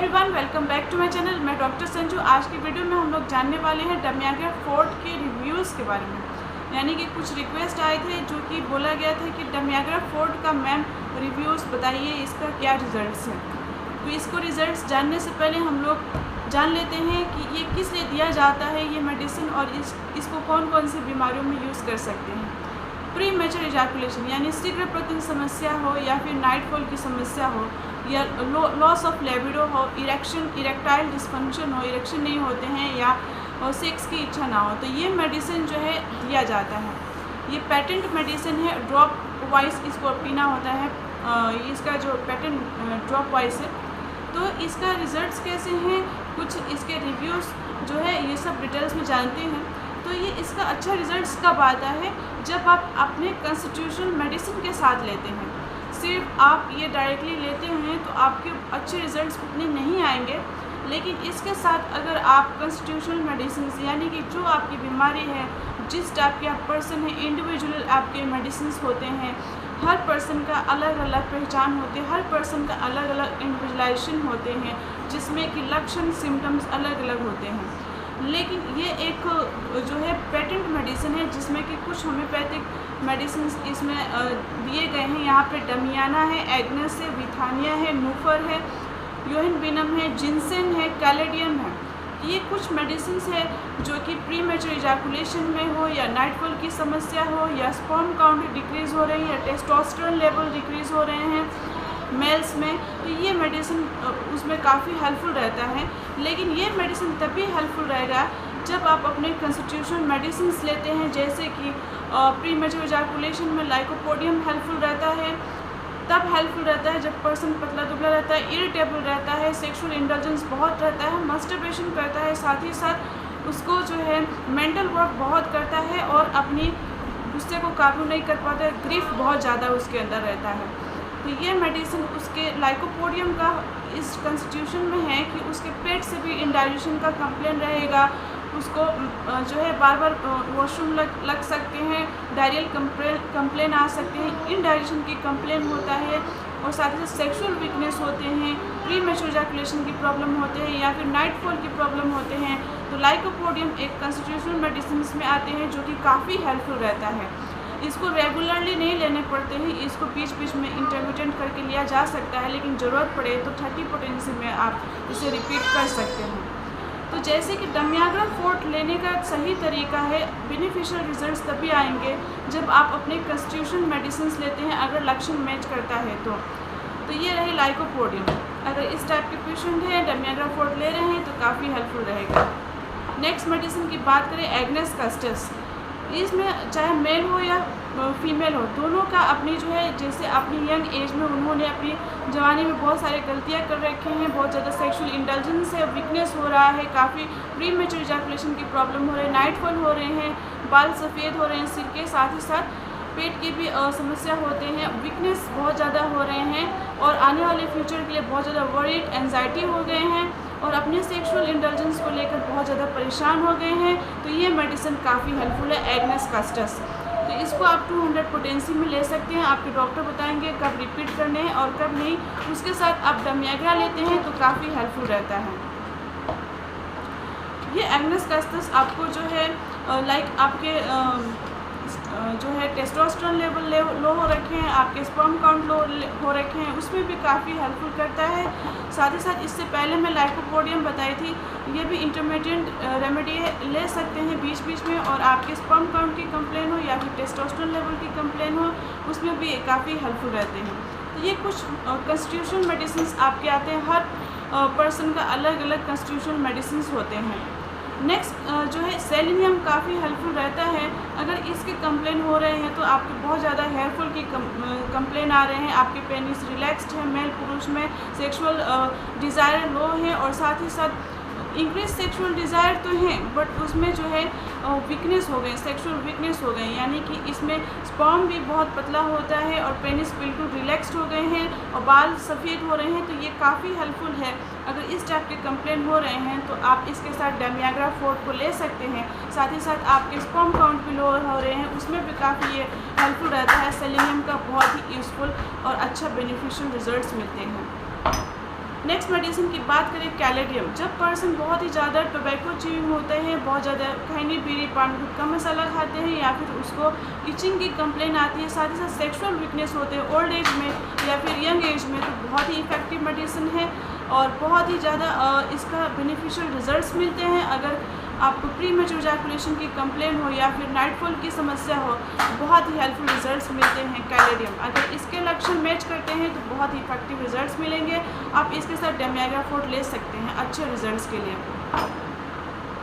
Everyone, welcome back to my channel. मैं doctor Sanju. आज की वीडियो में हम लोग जानने वाले हैं डमियाग्रा फोर्ट के रिव्यूज़ के बारे में। यानी कि कुछ रिक्वेस्ट आए थे जो कि बोला गया था कि डमियाग्रा फोर्ट का मैम रिव्यूज़ बताइए, इसका क्या रिज़ल्ट्स हैं। तो इसको रिज़ल्ट्स जानने से पहले हम लोग जान लेते हैं कि ये किस लिए दिया जाता है ये मेडिसिन, और इसको कौन कौन सी बीमारियों में यूज़ कर सकते हैं। प्री मैच्योर इजैकुलेशन यानी शीघ्र प्रजनन समस्या हो, या फिर नाइटफॉल की समस्या हो, या लॉस ऑफ लिबिडो हो, इरेक्टाइल डिस्फंक्शन हो, इरेक्शन नहीं होते हैं, या सेक्स की इच्छा ना हो, तो ये मेडिसिन जो है दिया जाता है। ये पेटेंट मेडिसिन है, ड्रॉप वाइज इसको पीना होता है। इसका जो पेटेंट ड्रॉप वाइज है, तो इसका रिजल्ट्स कैसे हैं, कुछ इसके रिव्यूज़ जो है ये सब डिटेल्स में जानते हैं। तो ये इसका अच्छा रिजल्ट्स कब आता है, जब आप अपने कॉन्स्टिट्यूशनल मेडिसिन के साथ लेते हैं। सिर्फ आप ये डायरेक्टली लेते हैं तो आपके अच्छे रिजल्ट्स उतने नहीं आएंगे, लेकिन इसके साथ अगर आप कॉन्स्टिट्यूशनल मेडिसिन यानी कि जो आपकी बीमारी है, जिस टाइप के आप पर्सन हैं, इंडिविजुअल आपके मेडिसिन होते हैं। हर पर्सन का अलग अलग पहचान होती है, हर पर्सन का अलग अलग इंडिविजुअलाइजेशन होते हैं, जिसमें कि लक्षण सिम्टम्स अलग अलग होते हैं। लेकिन ये एक जो है पेटेंट मेडिसिन है, जिसमें कि कुछ होम्योपैथिक मेडिसिन इसमें दिए गए हैं। यहाँ पे डमियाना है, एग्नेस है, विथानिया है, नूफर है, योहिनबिनम है, जिनसेन है, कैलेडियम है। ये कुछ मेडिसिन है जो कि प्री मैच्योर इजैकुलेशन में हो, या नाइटफॉल की समस्या हो, या स्पर्म काउंट डिक्रीज़ हो रही है, या टेस्टोस्टेरोन लेवल डिक्रीज़ हो रहे हैं मेल्स में, तो ये मेडिसिन उसमें काफ़ी हेल्पफुल रहता है। लेकिन ये मेडिसिन तभी हेल्पफुल रहेगा जब आप अपने कॉन्स्टिट्यूशनल मेडिसिन लेते हैं, जैसे कि प्री मैच्योर इजैकुलेशन में लाइकोपोडियम हेल्पफुल रहता है। तब हेल्पफुल रहता है जब पर्सन पतला दुबला रहता है, इरिटेबल रहता है, सेक्सुअल इंडल्जेंस बहुत रहता है, मस्टरबेशन करता है, साथ ही साथ उसको जो है मेंटल वर्क बहुत करता है, और अपनी गुस्से को काबू नहीं कर पाता है, ग्रीफ बहुत ज़्यादा उसके अंदर रहता है। तो ये मेडिसिन उसके लाइकोपोडियम का इस कॉन्स्टिट्यूशन में है कि उसके पेट से भी इंडाइजेशन का कंप्लेन रहेगा, उसको जो है बार बार वॉशरूम लग सकते हैं, डायरियल कंप्लेन आ सकते हैं, इनडाइजेशन की कंप्लेन होता है, और साथ ही साथ सेक्सुअल वीकनेस होते हैं, प्री मैच्योर इजैकुलेशन की प्रॉब्लम होते हैं, या फिर नाइटफॉल की प्रॉब्लम होते हैं। तो लाइकोपोडियम एक कॉन्स्टिट्यूशनल मेडिसिन में आते हैं जो कि काफ़ी हेल्पफुल रहता है। इसको रेगुलरली नहीं लेने पड़ते हैं, इसको बीच बीच में इंटरमिटेंट करके लिया जा सकता है, लेकिन ज़रूरत पड़े तो 30 पोटेंसी में आप इसे रिपीट कर सकते हैं। तो जैसे कि डमियाग्रा फोर्ट लेने का सही तरीका है, बेनिफिशियल रिजल्ट्स तभी आएंगे जब आप अपने कॉन्स्टिट्यूशनल मेडिसिन लेते हैं, अगर लक्षण मैच करता है तो ये रहे लाइकोपोडियम। अगर इस टाइप के पेशेंट हैं, डमियाग्रा फोर्ट ले रहे हैं, तो काफ़ी हेल्पफुल रहेगा। नेक्स्ट मेडिसिन की बात करें, एग्नेस कस्टस। इसमें चाहे मेल हो या फीमेल हो, दोनों का अपनी जो है, जैसे अपनी यंग एज में उन्होंने अपनी जवानी में बहुत सारी गलतियां कर रखे हैं, बहुत ज़्यादा सेक्सुअल इंडल्जेंस है, वीकनेस हो रहा है, काफ़ी प्री मैच्योर इजैकुलेशन की प्रॉब्लम हो रही है, नाइटफॉल हो रहे हैं, बाल सफ़ेद हो रहे हैं सिर के, साथ ही साथ पेट की भी समस्या होते हैं, वीकनेस बहुत ज़्यादा हो रहे हैं, और आने वाले फ्यूचर के लिए बहुत ज़्यादा वरीड, एंजाइटी हो गए हैं, और अपने सेक्सुअल इंडल्जेंस को लेकर बहुत ज़्यादा परेशान हो गए हैं। तो ये मेडिसिन काफ़ी हेल्पफुल है, एग्नेस कस्टस। तो इसको आप 200 पोटेंसी में ले सकते हैं। आपके डॉक्टर बताएंगे कब रिपीट करने हैं और कब नहीं। उसके साथ आप डमियाग्रा लेते हैं तो काफ़ी हेल्पफुल रहता है। ये एग्नेस कस्टस आपको जो है लाइक आपके जो है टेस्टोस्टेरोन लेवल लो हो रखे हैं, आपके स्पर्म काउंट लो हो रखे हैं, उसमें भी काफ़ी हेल्पफुल करता है। साथ ही साथ इससे पहले मैं लाइकोपोडियम बताई थी, ये भी इंटरमीडिएट रेमेडी है, ले सकते हैं बीच बीच में, और आपके स्पर्म काउंट की कंप्लेन हो या फिर टेस्टोस्टेरोन लेवल की कंप्लेन हो, उसमें भी काफ़ी हेल्पफुल रहते हैं। तो ये कुछ कॉन्स्टिट्यूशनल मेडिसिन आपके आते हैं, हर पर्सन का अलग अलग कॉन्स्टिट्यूशनल मेडिसिन होते हैं। नेक्स्ट जो है सेलेनियम काफ़ी हेल्पफुल रहता है। अगर इसके कंप्लेन हो रहे हैं, तो आपके बहुत ज़्यादा हेयरफॉल की कंप्लेन आ रहे हैं, आपके पेनिस रिलैक्स्ड है, मेल पुरुष में सेक्सुअल डिज़ायर लो है, और साथ ही साथ इंक्रीज सेक्सुअल डिज़ायर तो हैं, बट उसमें जो है वीकनेस हो गई, सेक्सुअल वीकनेस हो गई, यानी कि इसमें स्पर्म भी बहुत पतला होता है, और पेनिस बिल्कुल रिलैक्स्ड हो गए हैं, और बाल सफ़ेद हो रहे हैं। तो ये काफ़ी हेल्पफुल है। अगर इस टाइप के कंप्लेन हो रहे हैं, तो आप इसके साथ डमियाग्रा फोर्ट को ले सकते हैं। साथ ही साथ आपके स्पर्म काउंट भी लो हो रहे हैं, उसमें भी काफ़ी ये हेल्पफुल रहता है। सेलेनियम का बहुत ही यूज़फुल और अच्छा बेनिफिशियल रिजल्ट्स मिलते हैं। नेक्स्ट मेडिसिन की बात करें कैलेडियम। जब पर्सन बहुत ही ज़्यादा टोबैको च्यूइंग होते हैं, बहुत ज़्यादा खैनी बीड़ी पान गुटखा मसाला खाते हैं, या फिर उसको इचिंग की कंप्लेन आती है, साथ ही साथ सेक्सुअल वीकनेस होते हैं ओल्ड एज में या फिर यंग एज में, तो बहुत ही इफेक्टिव मेडिसिन है और बहुत ही ज़्यादा इसका बेनिफिशियल रिजल्ट्स मिलते हैं। अगर आपको प्री मैच्योर इजैकुलेशन की कंप्लेन हो या फिर नाइटफॉल की समस्या हो, बहुत ही हेल्पफुल रिजल्ट्स मिलते हैं कैलेडियम। अगर इसके लक्षण मैच करते हैं तो बहुत ही इफेक्टिव रिजल्ट्स मिलेंगे। आप इसके साथ डैमियाग्रा फोर्ट ले सकते हैं अच्छे रिजल्ट्स के लिए।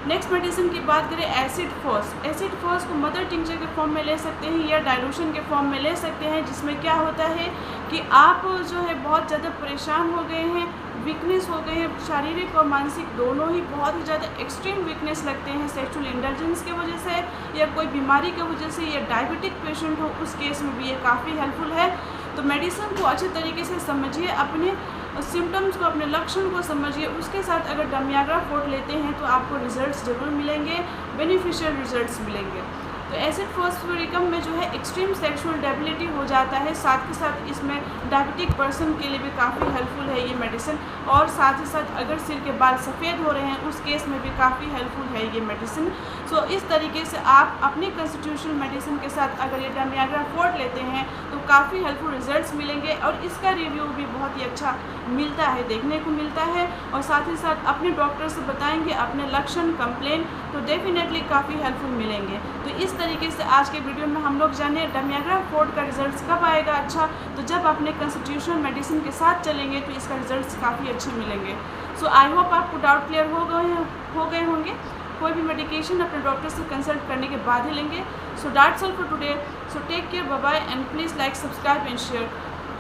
नेक्स्ट मेडिसिन की बात करें एसिड फोस। एसिड फोस को मदर टिंचर के फॉर्म में ले सकते हैं या डाइल्यूशन के फॉर्म में ले सकते हैं, जिसमें क्या होता है कि आप जो है बहुत ज़्यादा परेशान हो गए हैं, वीकनेस हो गए हैं, शारीरिक और मानसिक दोनों ही बहुत ही ज़्यादा एक्सट्रीम वीकनेस लगते हैं सेक्सुअल इंडल्जेंस की वजह से या कोई बीमारी की वजह से, या डायबिटिक पेशेंट हो, उस केस में भी ये काफ़ी हेल्पफुल है। तो मेडिसिन को अच्छे तरीके से समझिए, अपने सिम्टम्स को, अपने लक्षण को समझिए, उसके साथ अगर डैमियाग्रा फोर्ट लेते हैं तो आपको रिजल्ट्स ज़रूर मिलेंगे, बेनिफिशियल रिजल्ट्स मिलेंगे। तो एसिड फॉस्फोरिकम में जो है एक्सट्रीम सेक्सुअल डेबिलिटी हो जाता है, साथ के साथ इसमें डायबिटिक पर्सन के लिए भी काफ़ी हेल्पफुल है ये मेडिसिन, और साथ ही साथ अगर सिर के बाल सफ़ेद हो रहे हैं उस केस में भी काफ़ी हेल्पफुल है ये मेडिसिन। सो इस तरीके से आप अपनी कंस्टिट्यूशनल मेडिसिन के साथ अगर ये डैमियाग्रा फोर्ट लेते हैं तो काफ़ी हेल्पफुल रिजल्ट्स मिलेंगे, और इसका रिव्यू भी बहुत ही अच्छा मिलता है, देखने को मिलता है। और साथ ही साथ अपने डॉक्टर से बताएंगे अपने लक्षण, कंप्लेन, तो डेफिनेटली काफ़ी हेल्पफुल मिलेंगे। तो इस तरीके से आज के वीडियो में हम लोग जाने डैमियाग्रा फोर्ट का रिजल्ट्स कब आएगा अच्छा, तो जब अपने कंस्टिट्यूशनल मेडिसिन के साथ चलेंगे तो इसका रिजल्ट्स काफ़ी अच्छे मिलेंगे। सो आई होप आपको डाउट क्लियर हो गए होंगे। कोई भी मेडिकेशन अपने डॉक्टर से कंसल्ट करने के बाद ही लेंगे। So that's all for today. So take care, bye bye, and please like, subscribe and share.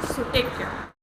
So take care.